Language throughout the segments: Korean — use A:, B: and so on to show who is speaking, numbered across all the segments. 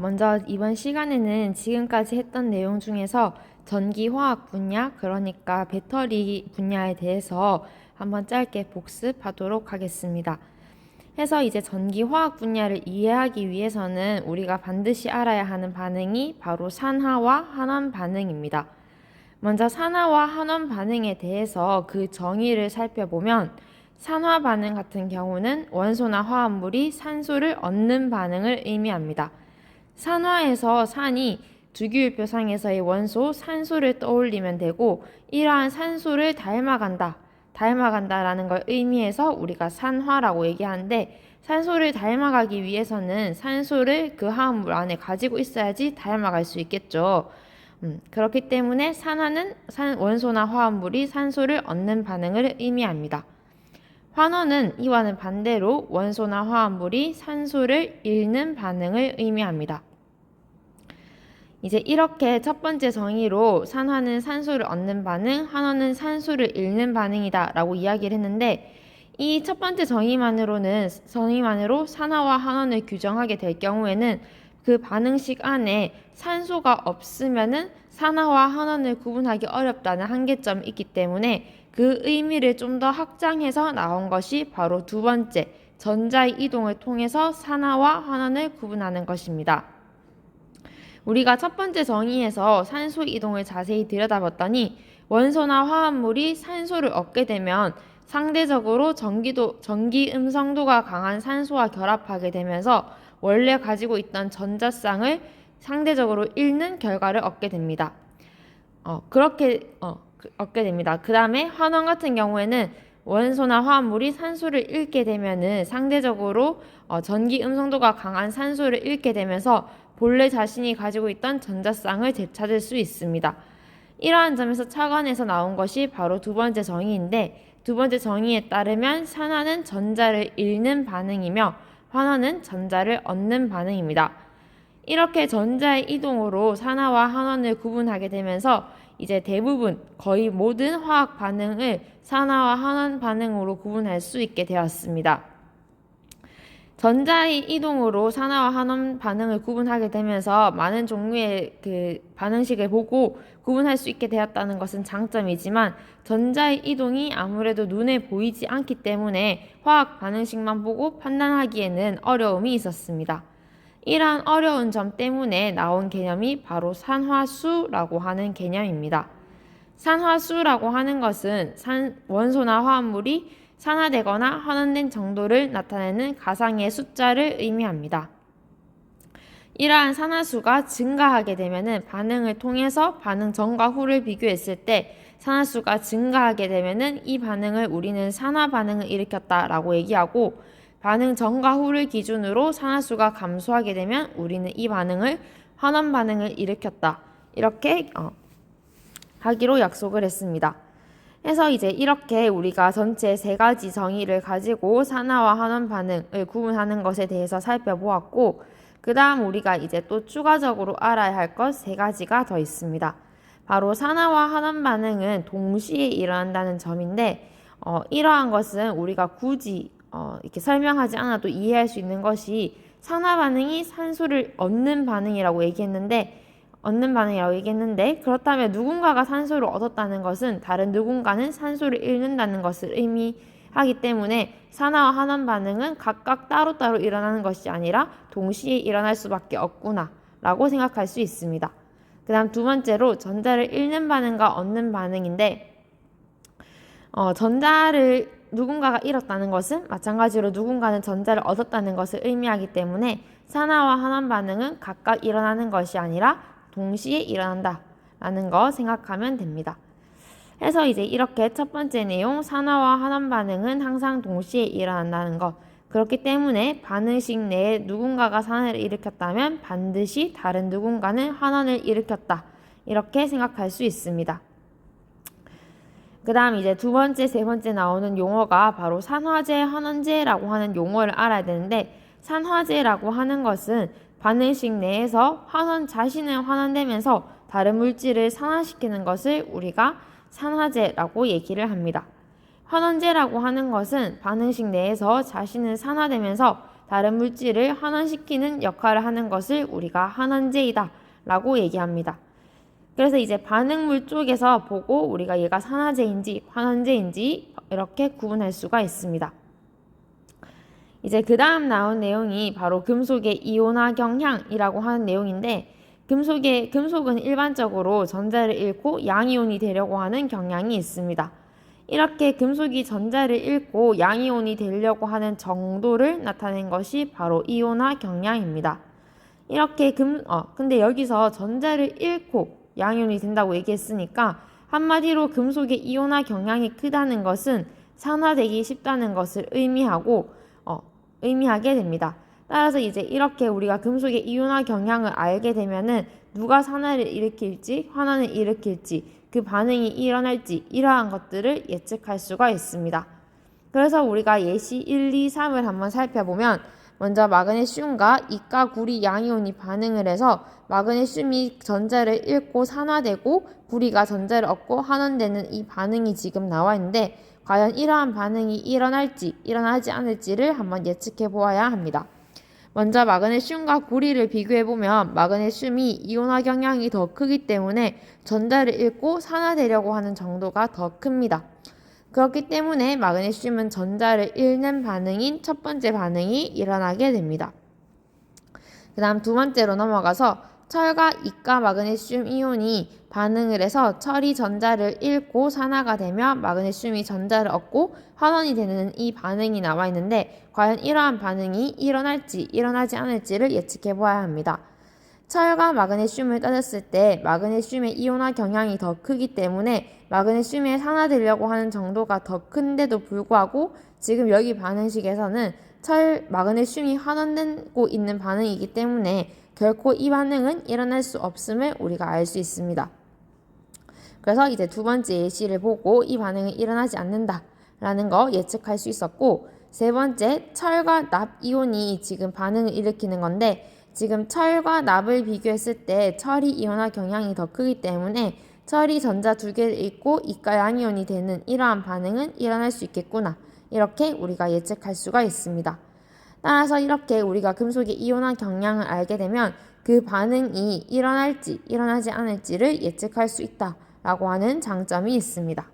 A: 먼저 이번 시간에는 지금까지 했던 내용 중에서 전기화학 분야, 그러니까 배터리 분야에 대해서 한번 짧게 복습하도록 하겠습니다. 해서 이제 전기화학 분야를 이해하기 위해서는 우리가 반드시 알아야 하는 반응이 바로 산화와 환원 반응입니다. 먼저 산화와 환원 반응에 대해서 그 정의를 살펴보면 산화 반응 같은 경우는 원소나 화합물이 산소를 얻는 반응을 의미합니다. 산화에서 산이 주기율표상에서의 원소 산소를 떠올리면 되고, 이러한 산소를 닮아간다라는 걸 의미해서 우리가 산화라고 얘기하는데, 산소를 닮아가기 위해서는 산소를 그 화합물 안에 가지고 있어야지 닮아갈 수 있겠죠. 그렇기 때문에 산화는 원소나 화합물이 산소를 얻는 반응을 의미합니다. 환원은 이와는 반대로 원소나 화합물이 산소를 잃는 반응을 의미합니다. 이제 이렇게 첫 번째 정의로 산화는 산소를 얻는 반응, 환원은 산소를 잃는 반응이다 라고 이야기를 했는데, 이 첫 번째 정의만으로 산화와 환원을 규정하게 될 경우에는 그 반응식 안에 산소가 없으면은 산화와 환원을 구분하기 어렵다는 한계점이 있기 때문에 그 의미를 좀 더 확장해서 나온 것이 바로 두 번째, 전자의 이동을 통해서 산화와 환원을 구분하는 것입니다. 우리가 첫 번째 정의에서 산소 이동을 자세히 들여다봤더니 원소나 화합물이 산소를 얻게 되면 상대적으로 전기 음성도가 강한 산소와 결합하게 되면서 원래 가지고 있던 전자쌍을 상대적으로 잃는 결과를 얻게 됩니다. 얻게 됩니다. 그 다음에 환원 같은 경우에는 원소나 화합물이 산소를 잃게 되면은 상대적으로 전기 음성도가 강한 산소를 잃게 되면서 본래 자신이 가지고 있던 전자쌍을 되찾을 수 있습니다. 이러한 점에서 착안해서 나온 것이 바로 두 번째 정의인데, 두 번째 정의에 따르면 산화는 전자를 잃는 반응이며 환원은 전자를 얻는 반응입니다. 이렇게 전자의 이동으로 산화와 환원을 구분하게 되면서 이제 대부분 거의 모든 화학 반응을 산화와 환원 반응으로 구분할 수 있게 되었습니다. 전자의 이동으로 산화와 환원 반응을 구분하게 되면서 많은 종류의 그 반응식을 보고 구분할 수 있게 되었다는 것은 장점이지만, 전자의 이동이 아무래도 눈에 보이지 않기 때문에 화학 반응식만 보고 판단하기에는 어려움이 있었습니다. 이러한 어려운 점 때문에 나온 개념이 바로 산화수라고 하는 개념입니다. 산화수라고 하는 것은 원소나 화합물이 산화되거나 환원된 정도를 나타내는 가상의 숫자를 의미합니다. 이러한 산화수가 증가하게 되면 반응을 통해서 반응 전과 후를 비교했을 때 산화수가 증가하게 되면 이 반응을 우리는 산화 반응을 일으켰다라고 얘기하고, 반응 전과 후를 기준으로 산화수가 감소하게 되면 우리는 이 반응을 환원 반응을 일으켰다, 이렇게 하기로 약속을 했습니다. 해서 이제 이렇게 우리가 전체 세 가지 정의를 가지고 산화와 환원 반응을 구분하는 것에 대해서 살펴보았고, 그 다음 우리가 이제 또 추가적으로 알아야 할 것 세 가지가 더 있습니다. 바로 산화와 환원 반응은 동시에 일어난다는 점인데, 이러한 것은 우리가 굳이 이렇게 설명하지 않아도 이해할 수 있는 것이, 산화 반응이 산소를 얻는 반응이라고 얘기했는데, 그렇다면 누군가가 산소를 얻었다는 것은 다른 누군가는 산소를 잃는다는 것을 의미하기 때문에 산화와 환원 반응은 각각 따로따로 일어나는 것이 아니라 동시에 일어날 수밖에 없구나 라고 생각할 수 있습니다. 그 다음 두 번째로 전자를 잃는 반응과 얻는 반응인데, 전자를 누군가가 잃었다는 것은 마찬가지로 누군가는 전자를 얻었다는 것을 의미하기 때문에 산화와 환원 반응은 각각 일어나는 것이 아니라 동시에 일어난다라는 거 생각하면 됩니다. 해서 이제 이렇게 첫 번째 내용, 산화와 환원 반응은 항상 동시에 일어난다는 것. 그렇기 때문에 반응식 내에 누군가가 산화를 일으켰다면 반드시 다른 누군가는 환원을 일으켰다, 이렇게 생각할 수 있습니다. 그 다음 이제 두 번째, 세 번째 나오는 용어가 바로 산화제, 환원제라고 하는 용어를 알아야 되는데, 산화제라고 하는 것은 반응식 내에서 환원 자신을 환원되면서 다른 물질을 산화시키는 것을 우리가 산화제라고 얘기를 합니다. 환원제라고 하는 것은 반응식 내에서 자신은 산화되면서 다른 물질을 환원시키는 역할을 하는 것을 우리가 환원제이다 라고 얘기합니다. 그래서 이제 반응물 쪽에서 보고 우리가 얘가 산화제인지 환원제인지 이렇게 구분할 수가 있습니다. 이제 그 다음 나온 내용이 바로 금속의 이온화 경향이라고 하는 내용인데, 금속은 일반적으로 전자를 잃고 양이온이 되려고 하는 경향이 있습니다. 이렇게 금속이 전자를 잃고 양이온이 되려고 하는 정도를 나타낸 것이 바로 이온화 경향입니다. 이렇게 근데 여기서 전자를 잃고 양이온이 된다고 얘기했으니까 한마디로 금속의 이온화 경향이 크다는 것은 산화되기 쉽다는 것을 의미하게 됩니다. 따라서 이제 이렇게 우리가 금속의 이온화 경향을 알게 되면은 누가 산화를 일으킬지 환원을 일으킬지 그 반응이 일어날지 이러한 것들을 예측할 수가 있습니다. 그래서 우리가 예시 1, 2, 3을 한번 살펴보면 먼저 마그네슘과 이가 구리 양이온이 반응을 해서 마그네슘이 전자를 잃고 산화되고 구리가 전자를 얻고 환원되는 이 반응이 지금 나와 있는데, 과연 이러한 반응이 일어날지 일어나지 않을지를 한번 예측해 보아야 합니다. 먼저 마그네슘과 구리를 비교해보면 마그네슘이 이온화 경향이 더 크기 때문에 전자를 잃고 산화되려고 하는 정도가 더 큽니다. 그렇기 때문에 마그네슘은 전자를 잃는 반응인 첫 번째 반응이 일어나게 됩니다. 그 다음 두 번째로 넘어가서 철과 이가 마그네슘 이온이 반응을 해서 철이 전자를 잃고 산화가 되며 마그네슘이 전자를 얻고 환원이 되는 이 반응이 나와 있는데, 과연 이러한 반응이 일어날지 일어나지 않을지를 예측해 보아야 합니다. 철과 마그네슘을 따졌을 때 마그네슘의 이온화 경향이 더 크기 때문에 마그네슘에 산화되려고 하는 정도가 더 큰데도 불구하고 지금 여기 반응식에서는 마그네슘이 환원되고 있는 반응이기 때문에 결코 이 반응은 일어날 수 없음을 우리가 알 수 있습니다. 그래서 이제 두 번째 예시를 보고 이 반응은 일어나지 않는다라는 거 예측할 수 있었고, 세 번째 철과 납 이온이 지금 반응을 일으키는 건데, 지금 철과 납을 비교했을 때 철이 이온화 경향이 더 크기 때문에 철이 전자 두 개를 잃고 이가 양이온이 되는 이러한 반응은 일어날 수 있겠구나, 이렇게 우리가 예측할 수가 있습니다. 따라서 이렇게 우리가 금속의 이온화 경향을 알게 되면 그 반응이 일어날지 일어나지 않을지를 예측할 수 있다라고 하는 장점이 있습니다.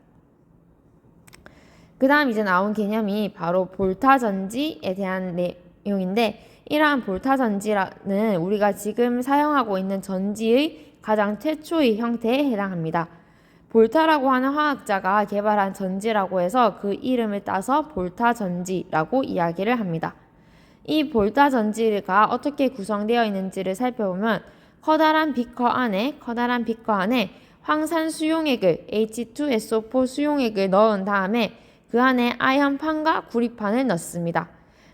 A: 그 다음 이제 나온 개념이 바로 볼타전지에 대한 내용인데, 이러한 볼타전지는 우리가 지금 사용하고 있는 전지의 가장 최초의 형태에 해당합니다. 볼타라고 하는 화학자가 개발한 전지라고 해서 그 이름을 따서 볼타전지라고 이야기를 합니다. 이 볼타전지가 어떻게 구성되어 있는지를 살펴보면 커다란 비커 안에 황산 수용액을 H2SO4 수용액을 넣은 다음에 그 안에 아연판과 구리판을 넣습니다.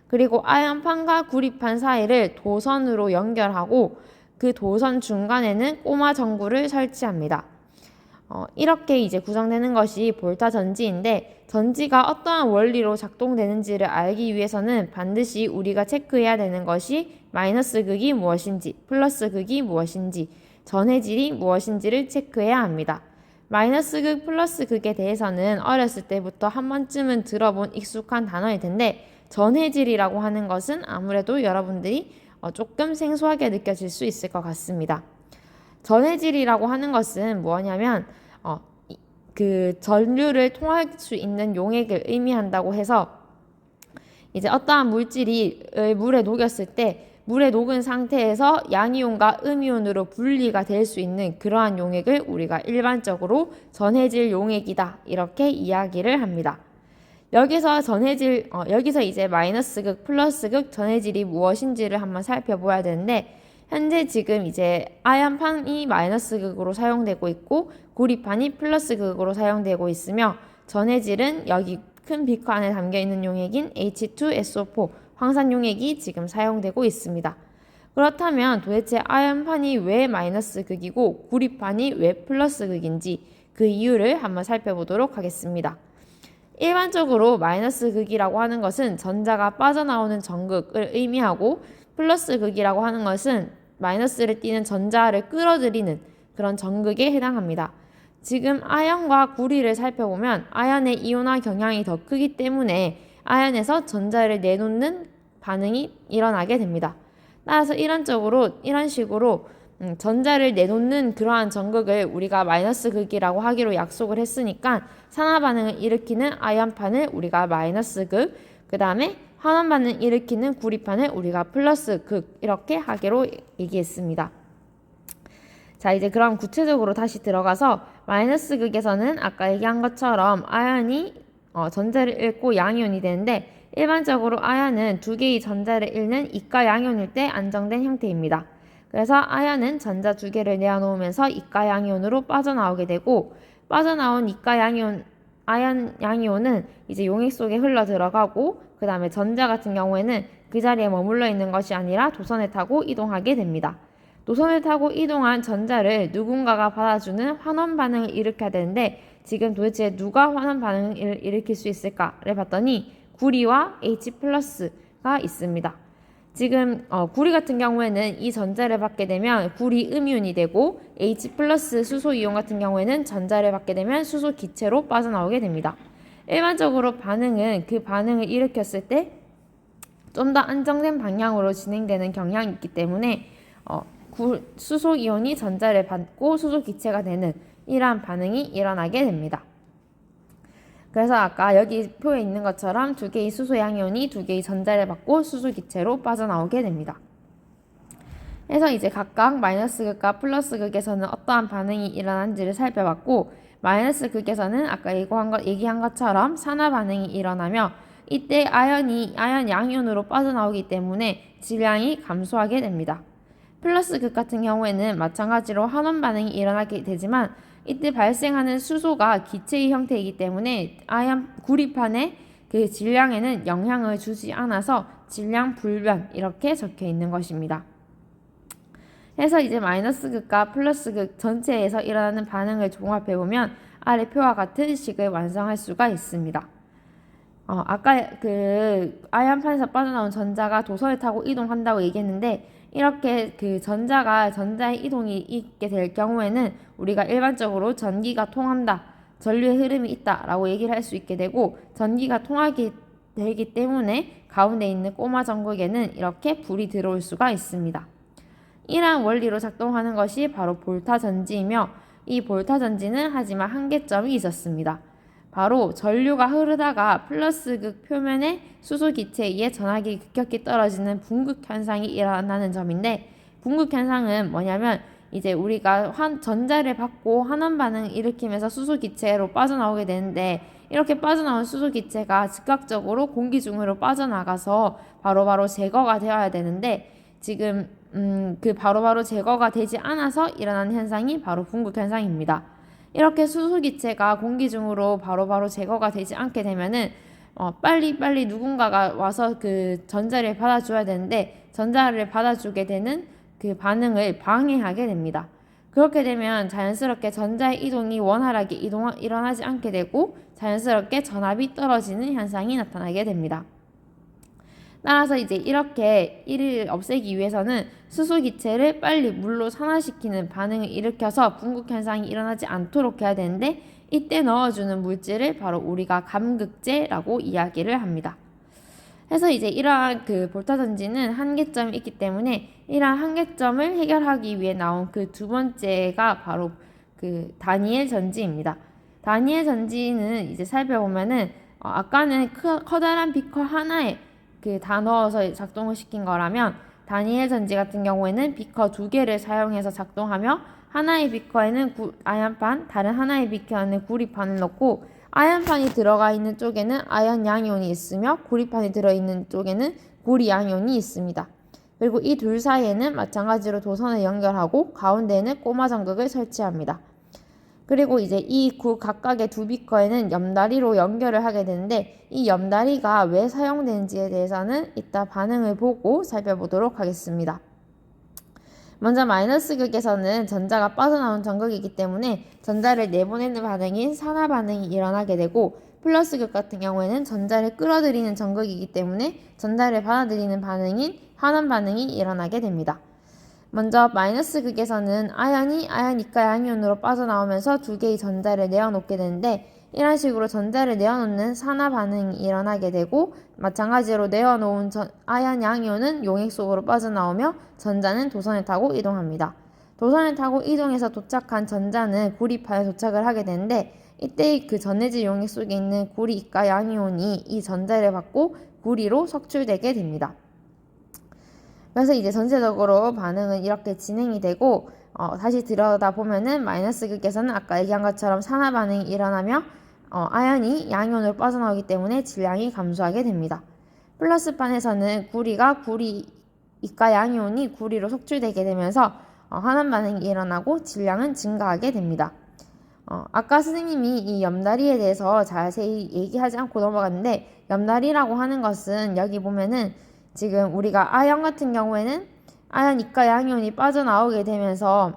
A: 그리고 아연판과 구리판 사이를 도선으로 연결하고 그 도선 중간에는 꼬마 전구를 설치합니다. 이렇게 이제 구성되는 것이 볼타 전지인데, 전지가 어떠한 원리로 작동되는지를 알기 위해서는 반드시 우리가 체크해야 되는 것이 마이너스 극이 무엇인지, 플러스 극이 무엇인지, 전해질이 무엇인지를 체크해야 합니다. 마이너스 극, 플러스 극에 대해서는 어렸을 때부터 한 번쯤은 들어본 익숙한 단어일 텐데, 전해질이라고 하는 것은 아무래도 여러분들이 조금 생소하게 느껴질 수 있을 것 같습니다. 전해질이라고 하는 것은 뭐냐면 그 전류를 통할 수 있는 용액을 의미한다고 해서, 이제 어떠한 물질이 물에 녹였을 때 물에 녹은 상태에서 양이온과 음이온으로 분리가 될 수 있는 그러한 용액을 우리가 일반적으로 전해질 용액이다, 이렇게 이야기를 합니다. 여기서 이제 마이너스 극, 플러스 극 전해질이 무엇인지를 한번 살펴봐야 되는데, 현재 지금 이제 아연판이 마이너스 극으로 사용되고 있고 구리판이 플러스 극으로 사용되고 있으며, 전해질은 여기 큰 비커 안에 담겨 있는 용액인 H2SO4 황산 용액이 지금 사용되고 있습니다. 그렇다면 도대체 아연판이 왜 마이너스 극이고 구리판이 왜 플러스 극인지 그 이유를 한번 살펴보도록 하겠습니다. 일반적으로 마이너스 극이라고 하는 것은 전자가 빠져나오는 전극을 의미하고, 플러스 극이라고 하는 것은 마이너스를 띠는 전자를 끌어들이는 그런 전극에 해당합니다. 지금 아연과 구리를 살펴보면 아연의 이온화 경향이 더 크기 때문에 아연에서 전자를 내놓는 반응이 일어나게 됩니다. 따라서 이런 식으로 전자를 내놓는 그러한 전극을 우리가 마이너스 극이라고 하기로 약속을 했으니까 산화 반응을 일으키는 아연판을 우리가 마이너스 극, 그 다음에 환원 반응을 일으키는 구리판을 우리가 플러스 극 이렇게 하기로 얘기했습니다. 자, 이제 그럼 구체적으로 다시 들어가서 마이너스 극에서는 아까 얘기한 것처럼 아연이 전자를 잃고 양이온이 되는데, 일반적으로 아연은 두 개의 전자를 잃는 이가 양이온일 때 안정된 형태입니다. 그래서 아연은 전자 두 개를 내어놓으면서 이가 양이온으로 빠져나오게 되고, 빠져나온 이가 양이온, 아연 양이온은 이제 용액 속에 흘러 들어가고, 그 다음에 전자 같은 경우에는 그 자리에 머물러 있는 것이 아니라 도선을 타고 이동하게 됩니다. 노선을 타고 이동한 전자를 누군가가 받아주는 환원 반응을 일으켜야 되는데, 지금 도대체 누가 환원 반응을 일으킬 수 있을까를 봤더니 구리와 H+가 있습니다. 지금 구리 같은 경우에는 이 전자를 받게 되면 구리 음이온이 되고, H+ 수소이온 같은 경우에는 전자를 받게 되면 수소 기체로 빠져나오게 됩니다. 일반적으로 반응은 그 반응을 일으켰을 때 좀 더 안정된 방향으로 진행되는 경향이 있기 때문에 수소 이온이 전자를 받고 수소 기체가 되는 이러한 반응이 일어나게 됩니다. 그래서 아까 여기 표에 있는 것처럼 두 개의 수소 양이온이 두 개의 전자를 받고 수소 기체로 빠져나오게 됩니다. 그래서 이제 각각 마이너스 극과 플러스 극에서는 어떠한 반응이 일어난지를 살펴봤고, 마이너스 극에서는 아까 얘기한 것처럼 산화 반응이 일어나며, 이때 아연 양이온으로 빠져나오기 때문에 질량이 감소하게 됩니다. 플러스 극 같은 경우에는 마찬가지로 환원 반응이 일어나게 되지만, 이때 발생하는 수소가 기체의 형태이기 때문에 구리판의 그 질량에는 영향을 주지 않아서 질량 불변 이렇게 적혀 있는 것입니다. 그래서 이제 마이너스 극과 플러스 극 전체에서 일어나는 반응을 종합해보면 아래 표와 같은 식을 완성할 수가 있습니다. 아까 그 아연판에서 빠져나온 전자가 도선을 타고 이동한다고 얘기했는데, 이렇게 그 전자의 이동이 있게 될 경우에는 우리가 일반적으로 전기가 통한다, 전류의 흐름이 있다라고 얘기를 할 수 있게 되고, 전기가 통하게 되기 때문에 가운데 있는 꼬마 전극에는 이렇게 불이 들어올 수가 있습니다. 이러한 원리로 작동하는 것이 바로 볼타 전지이며, 이 볼타 전지는 하지만 한계점이 있었습니다. 바로 전류가 흐르다가 플러스 극 표면의 수소 기체에 의해 전압이 급격히 떨어지는 분극 현상이 일어나는 점인데, 분극 현상은 뭐냐면 이제 우리가 전자를 받고 환원 반응을 일으키면서 수소 기체로 빠져나오게 되는데, 이렇게 빠져나온 수소 기체가 즉각적으로 공기 중으로 빠져나가서 바로바로 제거가 되어야 되는데, 지금 그 바로바로 제거가 되지 않아서 일어나는 현상이 바로 분극 현상입니다. 이렇게 수소 기체가 공기 중으로 바로바로 제거가 되지 않게 되면은 빨리 누군가가 와서 그 전자를 받아줘야 되는데, 전자를 받아주게 되는 그 반응을 방해하게 됩니다. 그렇게 되면 자연스럽게 전자의 이동이 원활하게 일어나지 않게 되고, 자연스럽게 전압이 떨어지는 현상이 나타나게 됩니다. 따라서 이제 이렇게 이를 없애기 위해서는 수소 기체를 빨리 물로 산화시키는 반응을 일으켜서 분극 현상이 일어나지 않도록 해야 되는데, 이때 넣어주는 물질을 바로 우리가 감극제라고 이야기를 합니다. 그래서 이제 이러한 그 볼타 전지는 한계점이 있기 때문에 이러한 한계점을 해결하기 위해 나온 그 두 번째가 바로 그 다니엘 전지입니다. 다니엘 전지는 이제 살펴보면은 아까는 커다란 비커 하나에 다 넣어서 작동을 시킨 거라면, 다니엘 전지 같은 경우에는 비커 두 개를 사용해서 작동하며, 하나의 비커에는 아연판, 다른 하나의 비커에는 구리판을 넣고, 아연판이 들어가 있는 쪽에는 아연 양이온이 있으며 구리판이 들어있는 쪽에는 구리 양이온이 있습니다. 그리고 이 둘 사이에는 마찬가지로 도선을 연결하고 가운데에는 꼬마 전극을 설치합니다. 그리고 이제 이 각각의 두 비커에는 염다리로 연결을 하게 되는데, 이 염다리가 왜 사용되는지에 대해서는 이따 반응을 보고 살펴보도록 하겠습니다. 먼저 마이너스 극에서는 전자가 빠져나온 전극이기 때문에 전자를 내보내는 반응인 산화 반응이 일어나게 되고, 플러스 극 같은 경우에는 전자를 끌어들이는 전극이기 때문에 전자를 받아들이는 반응인 환원 반응이 일어나게 됩니다. 먼저 마이너스 극에서는 아연 이가 양이온으로 빠져나오면서 두 개의 전자를 내어놓게 되는데, 이런 식으로 전자를 내어놓는 산화 반응이 일어나게 되고 마찬가지로 내어놓은 아연 양이온은 용액 속으로 빠져나오며 전자는 도선을 타고 이동합니다. 도선을 타고 이동해서 도착한 전자는 구리판에 도착을 하게 되는데 이때 그 전해질 용액 속에 있는 구리 이가 양이온이 이 전자를 받고 구리로 석출되게 됩니다. 그래서 이제 전체적으로 반응은 이렇게 진행이 되고 다시 들여다보면은 마이너스 극에서는 아까 얘기한 것처럼 산화 반응이 일어나며 아연이 양이온으로 빠져나오기 때문에 질량이 감소하게 됩니다. 플러스판에서는 구리 이가 양이온이 구리로 속출되게 되면서 환원 반응이 일어나고 질량은 증가하게 됩니다. 아까 선생님이 이 염다리에 대해서 자세히 얘기하지 않고 넘어갔는데 염다리라고 하는 것은 여기 보면은 지금 우리가 아연 같은 경우에는 아연 이가 양이온이 빠져나오게 되면서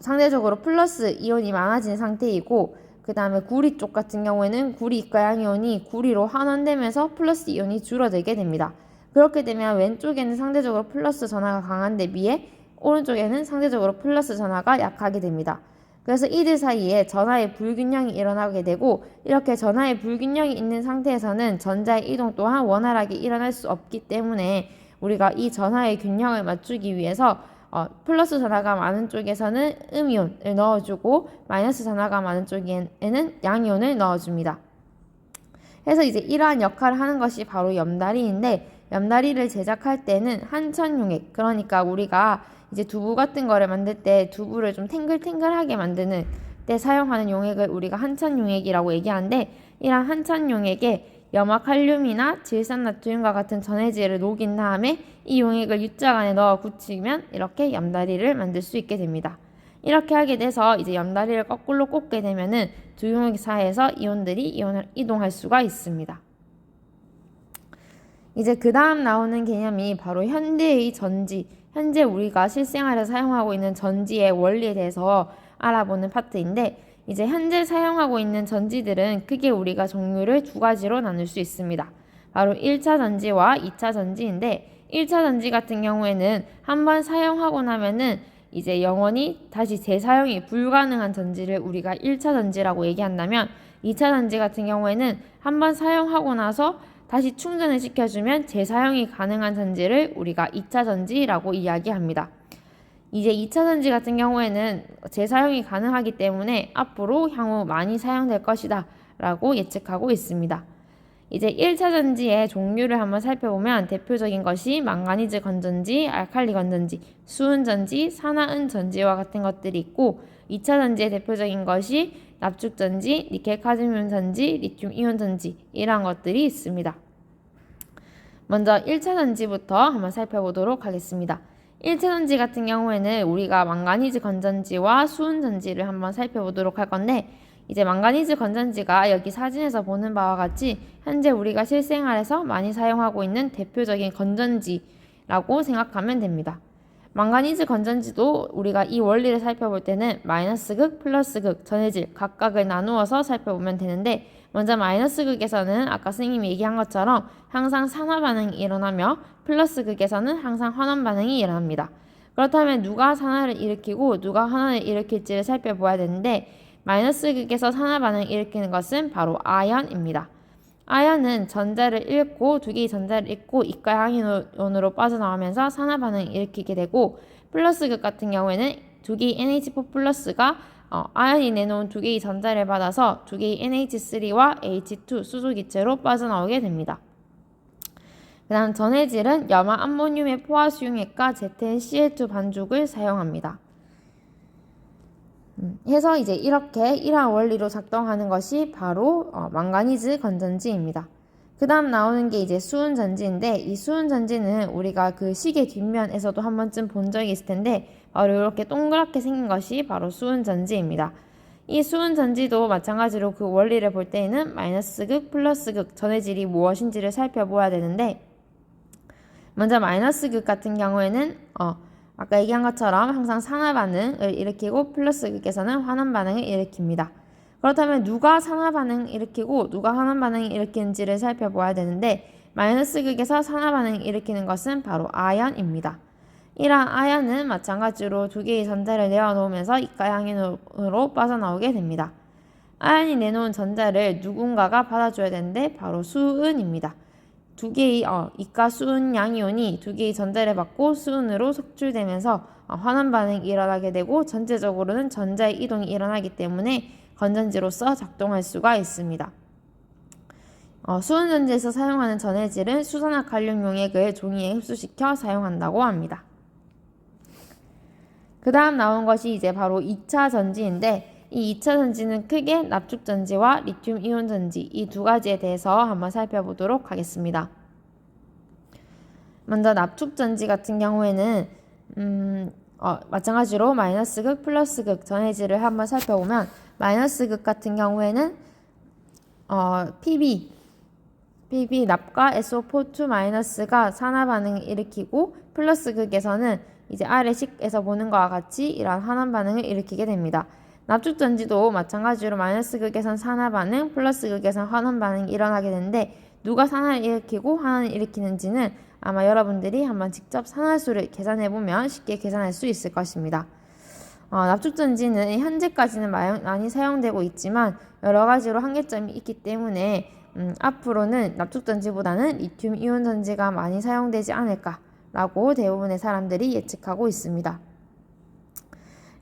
A: 상대적으로 플러스 이온이 많아진 상태이고 그 다음에 구리 쪽 같은 경우에는 구리 이가 양이온이 구리로 환원되면서 플러스 이온이 줄어들게 됩니다. 그렇게 되면 왼쪽에는 상대적으로 플러스 전하가 강한데 비해 오른쪽에는 상대적으로 플러스 전하가 약하게 됩니다. 그래서 이들 사이에 전하의 불균형이 일어나게 되고 이렇게 전하의 불균형이 있는 상태에서는 전자의 이동 또한 원활하게 일어날 수 없기 때문에 우리가 이 전하의 균형을 맞추기 위해서 플러스 전하가 많은 쪽에서는 음이온을 넣어주고 마이너스 전하가 많은 쪽에는 양이온을 넣어줍니다. 그래서 이제 이러한 역할을 하는 것이 바로 염다리인데 염다리를 제작할 때는 한천용액, 그러니까 우리가 이제 두부 같은 거를 만들 때 두부를 좀 탱글탱글하게 만드는 때 사용하는 용액을 우리가 한천용액이라고 얘기하는데 이러한 한천용액에 염화칼륨이나 질산나트륨과 같은 전해질을 녹인 다음에 이 용액을 U자 안에 넣어 굳히면 이렇게 염다리를 만들 수 있게 됩니다. 이렇게 하게 돼서 이제 염다리를 거꾸로 꽂게 되면은 두 용액 사이에서 이온들이 이동할 수가 있습니다. 이제 그 다음 나오는 개념이 바로 현대의 전지, 현재 우리가 실생활에서 사용하고 있는 전지의 원리에 대해서 알아보는 파트인데 이제 현재 사용하고 있는 전지들은 크게 우리가 종류를 두 가지로 나눌 수 있습니다. 바로 1차 전지와 2차 전지인데 1차 전지 같은 경우에는 한번 사용하고 나면은 이제 영원히 다시 재사용이 불가능한 전지를 우리가 1차 전지라고 얘기한다면 2차 전지 같은 경우에는 한번 사용하고 나서 다시 충전을 시켜주면 재사용이 가능한 전지를 우리가 2차 전지라고 이야기합니다. 이제 2차 전지 같은 경우에는 재사용이 가능하기 때문에 앞으로 향후 많이 사용될 것이다 라고 예측하고 있습니다. 이제 1차 전지의 종류를 한번 살펴보면 대표적인 것이 망가니즈 건전지, 알칼리 건전지, 수은 전지, 산화은 전지와 같은 것들이 있고 2차 전지의 대표적인 것이 납축 전지, 니켈 카드뮴 전지, 리튬 이온 전지 이런 것들이 있습니다. 먼저 1차 전지부터 한번 살펴보도록 하겠습니다. 1차 전지 같은 경우에는 우리가 망가니즈 건전지와 수은 전지를 한번 살펴보도록 할 건데 이제 망가니즈 건전지가 여기 사진에서 보는 바와 같이 현재 우리가 실생활에서 많이 사용하고 있는 대표적인 건전지라고 생각하면 됩니다. 망가니즈 건전지도 우리가 이 원리를 살펴볼 때는 마이너스 극, 플러스 극, 전해질 각각을 나누어서 살펴보면 되는데 먼저 마이너스 극에서는 아까 선생님이 얘기한 것처럼 항상 산화 반응이 일어나며 플러스 극에서는 항상 환원 반응이 일어납니다. 그렇다면 누가 산화를 일으키고 누가 환원을 일으킬지를 살펴봐야 되는데 마이너스 극에서 산화 반응을 일으키는 것은 바로 아연입니다. 아연은 전자를 잃고 두 개의 전자를 잃고 이가 양이온으로 빠져나오면서 산화 반응을 일으키게 되고 플러스 극 같은 경우에는 두 개의 NH4 플러스가 아연이 내놓은 두 개의 전자를 받아서 두 개의 NH3와 H2 수소기체로 빠져나오게 됩니다. 그 다음 전해질은 염화 암모늄의 포화 수용액과 ZnCl2 반죽을 사용합니다. 해서 이제 이러한 원리로 작동하는 것이 바로 망가니즈 건전지입니다. 그 다음 나오는 게 이제 수은 전지인데 이 수은 전지는 우리가 그 시계 뒷면에서도 한 번쯤 본 적이 있을 텐데 바로 이렇게 동그랗게 생긴 것이 바로 수은 전지입니다. 이 수은 전지도 마찬가지로 그 원리를 볼 때에는 마이너스 극, 플러스 극 전해질이 무엇인지를 살펴보아야 되는데 먼저 마이너스 극 같은 경우에는 아까 얘기한 것처럼 항상 산화 반응을 일으키고 플러스 극에서는 환원 반응을 일으킵니다. 그렇다면 누가 산화 반응을 일으키고 누가 환원 반응을 일으키는지를 살펴보아야 되는데 마이너스 극에서 산화 반응을 일으키는 것은 바로 아연입니다. 이러한 아연은 마찬가지로 두 개의 전자를 내어놓으면서 이가 양이온으로 빠져나오게 됩니다. 아연이 내놓은 전자를 누군가가 받아줘야 되는데 바로 수은입니다. 두 개의 이가 수은 양이온이 두 개의 전자를 받고 수은으로 속출되면서 환원 반응이 일어나게 되고 전체적으로는 전자의 이동이 일어나기 때문에 건전지로서 작동할 수가 있습니다. 수은 전지에서 사용하는 전해질은 수소나 칼륨 용액을 종이에 흡수시켜 사용한다고 합니다. 그 다음 나온 것이 이제 바로 2차 전지인데 이 2차 전지는 크게 납축 전지와 리튬 이온 전지 이 두 가지에 대해서 한번 살펴보도록 하겠습니다. 먼저 납축 전지 같은 경우에는 마찬가지로 마이너스극, 플러스극 전해질을 한번 살펴보면 마이너스극 같은 경우에는 PB 납과 SO4 2-가 산화 반응을 일으키고 플러스극에서는 이제 아래 식에서 보는 것과 같이 이러한 환원 반응을 일으키게 됩니다. 납축 전지도 마찬가지로 마이너스극에선 산화 반응, 플러스극에선 환원 반응이 일어나게 되는데 누가 산화를 일으키고 환원을 일으키는지는 아마 여러분들이 한번 직접 산화수를 계산해보면 쉽게 계산할 수 있을 것입니다. 납축 전지는 현재까지는 많이 사용되고 있지만 여러 가지로 한계점이 있기 때문에 앞으로는 납축 전지보다는 리튬 이온 전지가 많이 사용되지 않을까라고 대부분의 사람들이 예측하고 있습니다.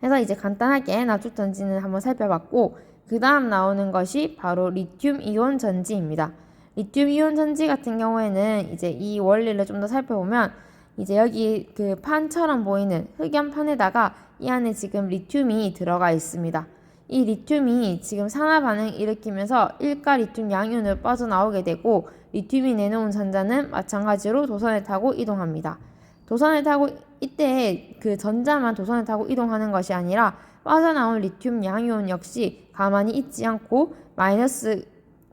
A: 그래서 이제 간단하게 납축 전지는 한번 살펴봤고 그 다음 나오는 것이 바로 리튬 이온 전지입니다. 리튬 이온 전지 같은 경우에는 이제 이 원리를 좀 더 살펴보면 이제 여기 그 판처럼 보이는 흑연판에다가 이 안에 지금 리튬이 들어가 있습니다. 이 리튬이 지금 산화 반응을 일으키면서 일가 리튬 양이온을 빠져나오게 되고 리튬이 내놓은 전자는 마찬가지로 도선을 타고 이동합니다. 도선을 타고 이때 그 전자만 도선을 타고 이동하는 것이 아니라 빠져나온 리튬 양이온 역시 가만히 있지 않고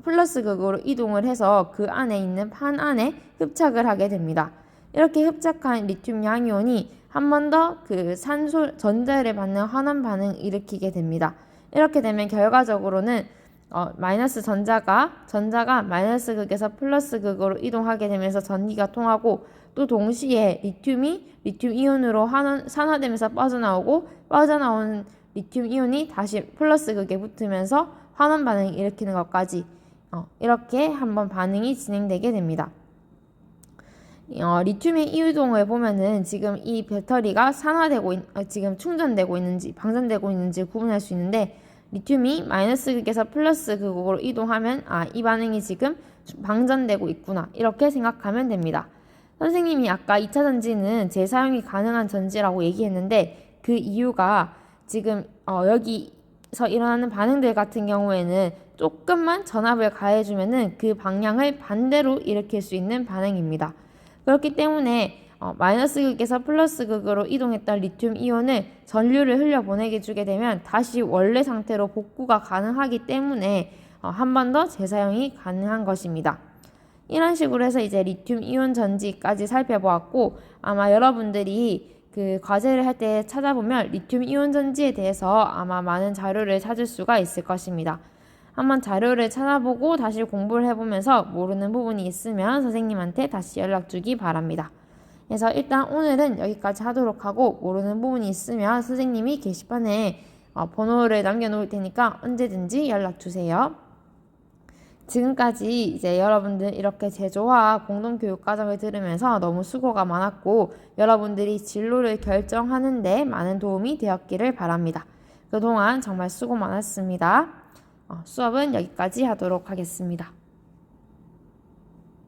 A: 플러스 극으로 이동을 해서 그 안에 있는 판 안에 흡착을 하게 됩니다. 이렇게 흡착한 리튬 양이온이 한 번 더 그 전자를 받는 환원 반응을 일으키게 됩니다. 이렇게 되면 결과적으로는 전자가 마이너스 극에서 플러스 극으로 이동하게 되면서 전기가 통하고 또 동시에 리튬이 리튬 이온으로 산화되면서 빠져나온 리튬 이온이 다시 플러스 극에 붙으면서 환원 반응을 일으키는 것까지 이렇게 한번 반응이 진행되게 됩니다. 리튬의 이유동을 보면은 지금 이 배터리가 지금 충전되고 있는지 방전되고 있는지 구분할 수 있는데 리튬이 마이너스 극에서 플러스 극으로 이동하면 이 반응이 지금 방전되고 있구나 이렇게 생각하면 됩니다. 선생님이 아까 2차 전지는 재사용이 가능한 전지라고 얘기했는데 그 이유가 지금 여기서 일어나는 반응들 같은 경우에는 조금만 전압을 가해주면은 그 방향을 반대로 일으킬 수 있는 반응입니다. 그렇기 때문에 마이너스 극에서 플러스 극으로 이동했던 리튬 이온을 전류를 흘려보내게 주게 되면 다시 원래 상태로 복구가 가능하기 때문에 한 번 더 재사용이 가능한 것입니다. 이런 식으로 해서 이제 리튬 이온 전지까지 살펴보았고 아마 여러분들이 그 과제를 할 때 찾아보면 리튬 이온 전지에 대해서 아마 많은 자료를 찾을 수가 있을 것입니다. 한번 자료를 찾아보고 다시 공부를 해보면서 모르는 부분이 있으면 선생님한테 다시 연락 주기 바랍니다. 그래서 일단 오늘은 여기까지 하도록 하고 모르는 부분이 있으면 선생님이 게시판에 번호를 남겨놓을 테니까 언제든지 연락 주세요. 지금까지 이제 여러분들 이렇게 제조와 공동교육과정을 들으면서 너무 수고가 많았고 여러분들이 진로를 결정하는데 많은 도움이 되었기를 바랍니다. 그동안 정말 수고 많았습니다. 수업은 여기까지 하도록 하겠습니다.